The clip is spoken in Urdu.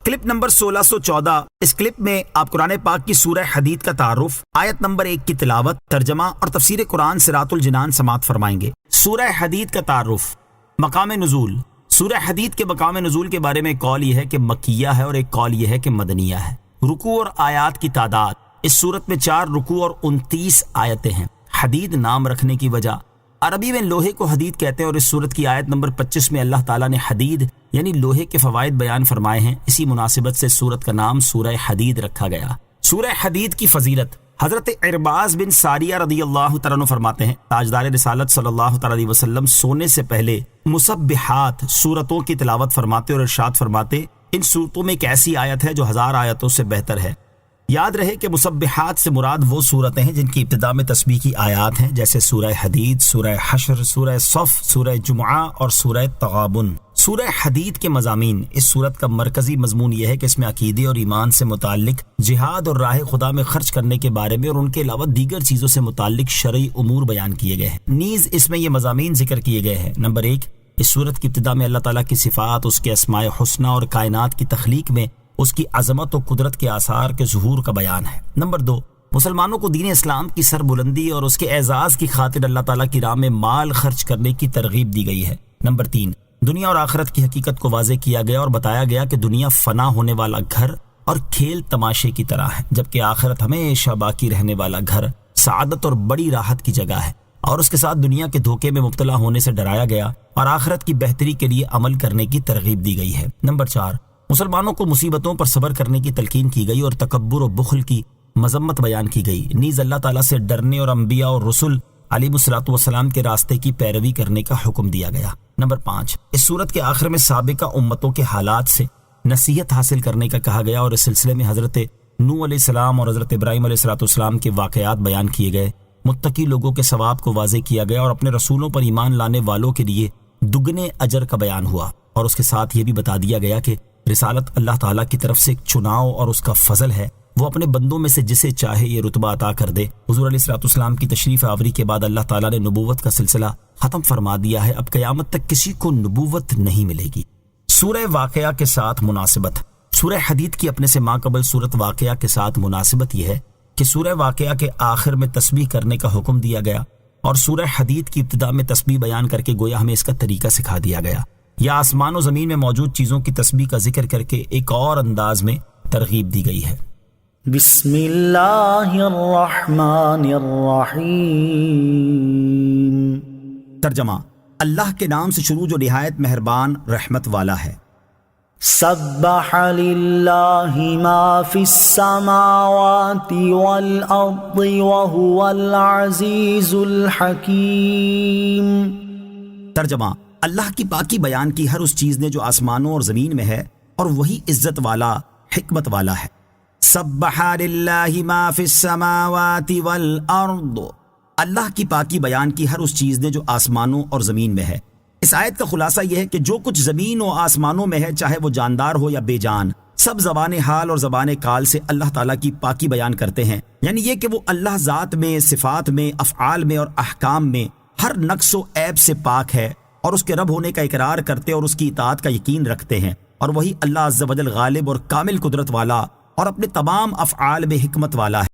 Clip number 1614۔ اس کلپ میں آپ قرآن پاک کی سورہ حدید کا تعارف، آیت نمبر 1 کی تلاوت، ترجمہ اور تفسیر قرآن صراط الجنان سماعت فرمائیں گے۔ سورہ حدید کا تعارف۔ مقام نزول۔ سورہ حدید کے مقام نزول کے بارے میں ایک قول یہ ہے کہ مکیہ ہے اور ایک قول یہ ہے کہ مدنیہ ہے۔ رکوع اور آیات کی تعداد، اس صورت میں 4 رکوع اور 29 آیتیں ہیں۔ حدید نام رکھنے کی وجہ، عربی میں لوہے کو حدید کہتے ہیں اور اس صورت کی آیت نمبر 25 میں اللہ تعالیٰ نے حدید یعنی لوہے کے فوائد بیان فرمائے ہیں، اسی مناسبت سے سورت کا نام سورہ حدید رکھا گیا۔ سورہ حدید کی فضیلت، حضرت عرباض بن ساریہ رضی اللہ تعالیٰ عنہ فرماتے ہیں، تاجدار رسالت صلی اللہ تعالیٰ علیہ وسلم سونے سے پہلے مسبحات سورتوں کی تلاوت فرماتے اور ارشاد فرماتے، ان صورتوں میں ایک ایسی آیت ہے جو 1000 آیتوں سے بہتر ہے۔ یاد رہے کہ مسبحات سے مراد وہ صورتیں ہیں جن کی ابتدا میں تسبیح کی آیات ہیں، جیسے سورہ حدید، سورہ حشر، سورہ صف، سورہ جمعہ اور سورہ تغابن۔ سورہ حدید کے مضامین، اس صورت کا مرکزی مضمون یہ ہے کہ اس میں عقیدے اور ایمان سے متعلق، جہاد اور راہ خدا میں خرچ کرنے کے بارے میں اور ان کے علاوہ دیگر چیزوں سے متعلق شرعی امور بیان کیے گئے ہیں۔ نیز اس میں یہ مضامین ذکر کیے گئے ہیں۔ نمبر 1، اس صورت کی ابتدا میں اللہ تعالیٰ کی صفات، اس کے اسماء حسنہ اور کائنات کی تخلیق میں اس کی عظمت و قدرت کے آثار کے ظہور کا بیان ہے۔ نمبر 2، مسلمانوں کو دین اسلام کی سربلندی اور اس کے اعزاز کی خاطر اللہ تعالیٰ کی راہ میں مال خرچ کرنے کی ترغیب دی گئی ہے۔ نمبر 3، دنیا اور آخرت کی حقیقت کو واضح کیا گیا اور بتایا گیا کہ دنیا فنا ہونے والا گھر اور کھیل تماشے کی طرح ہے، جبکہ آخرت ہمیشہ باقی رہنے والا گھر، سعادت اور بڑی راحت کی جگہ ہے، اور اس کے ساتھ دنیا کے دھوکے میں مبتلا ہونے سے ڈرایا گیا اور آخرت کی بہتری کے لیے عمل کرنے کی ترغیب دی گئی ہے۔ نمبر 4، مسلمانوں کو مصیبتوں پر صبر کرنے کی تلقین کی گئی اور تکبر و بخل کی مذمت بیان کی گئی۔ نیز اللہ تعالیٰ سے ڈرنے اور انبیاء اور رسل علیہ الصلوۃ والسلام کے راستے کی پیروی کرنے کا حکم دیا گیا۔ نمبر 5، اس صورت کے آخر میں سابقہ امتوں کے حالات سے نصیحت حاصل کرنے کا کہا گیا اور اس سلسلے میں حضرت نوح علیہ السلام اور حضرت ابراہیم علیہ الصلوۃ والسلام کے واقعات بیان کیے گئے۔ متقی لوگوں کے ثواب کو واضح کیا گیا اور اپنے رسولوں پر ایمان لانے والوں کے لیے دگنے اجر کا بیان ہوا، اور اس کے ساتھ یہ بھی بتا دیا گیا کہ رسالت اللہ تعالیٰ کی طرف سے ایک چناؤ اور اس کا فضل ہے، وہ اپنے بندوں میں سے جسے چاہے یہ رتبہ عطا کر دے۔ حضور علیہ الصلوۃ والسلام کی تشریف آوری کے بعد اللہ تعالیٰ نے نبوت کا سلسلہ ختم فرما دیا ہے، اب قیامت تک کسی کو نبوت نہیں ملے گی۔ سورہ واقعہ کے ساتھ مناسبت، سورہ حدید کی اپنے سے ماقبل سورت واقعہ کے ساتھ مناسبت یہ ہے کہ سورہ واقعہ کے آخر میں تسبیح کرنے کا حکم دیا گیا اور سورہ حدید کی ابتدا میں تسبیح بیان کر کے گویا ہمیں اس کا طریقہ سکھا دیا گیا، یا آسمان و زمین میں موجود چیزوں کی تسبیح کا ذکر کر کے ایک اور انداز میں ترغیب دی گئی ہے۔ بسم اللہ الرحمن الرحیم۔ ترجمہ، اللہ کے نام سے شروع جو نہایت مہربان رحمت والا ہے۔ سبح للہ ما فی السماوات والارض وهو العزیز الحکیم۔ ترجمہ، اللہ کی پاکی بیان کی ہر اس چیز نے جو آسمانوں اور زمین میں ہے، اور وہی عزت والا، حکمت والا ہے۔ سبح للہ ما فی السماوات والارض، اللہ کی پاکی بیان کی ہر اس چیز نے جو آسمانوں اور زمین میں ہے۔ اس آیت کا خلاصہ یہ ہے کہ جو کچھ زمین و آسمانوں میں ہے، چاہے وہ جاندار ہو یا بے جان، سب زبان حال اور زبان کال سے اللہ تعالیٰ کی پاکی بیان کرتے ہیں، یعنی یہ کہ وہ اللہ ذات میں، صفات میں، افعال میں اور احکام میں ہر نقص و عیب سے پاک ہے، اور اس کے رب ہونے کا اقرار کرتے اور اس کی اطاعت کا یقین رکھتے ہیں، اور وہی اللہ عز و جل غالب اور کامل قدرت والا اور اپنے تمام افعال میں حکمت والا ہے۔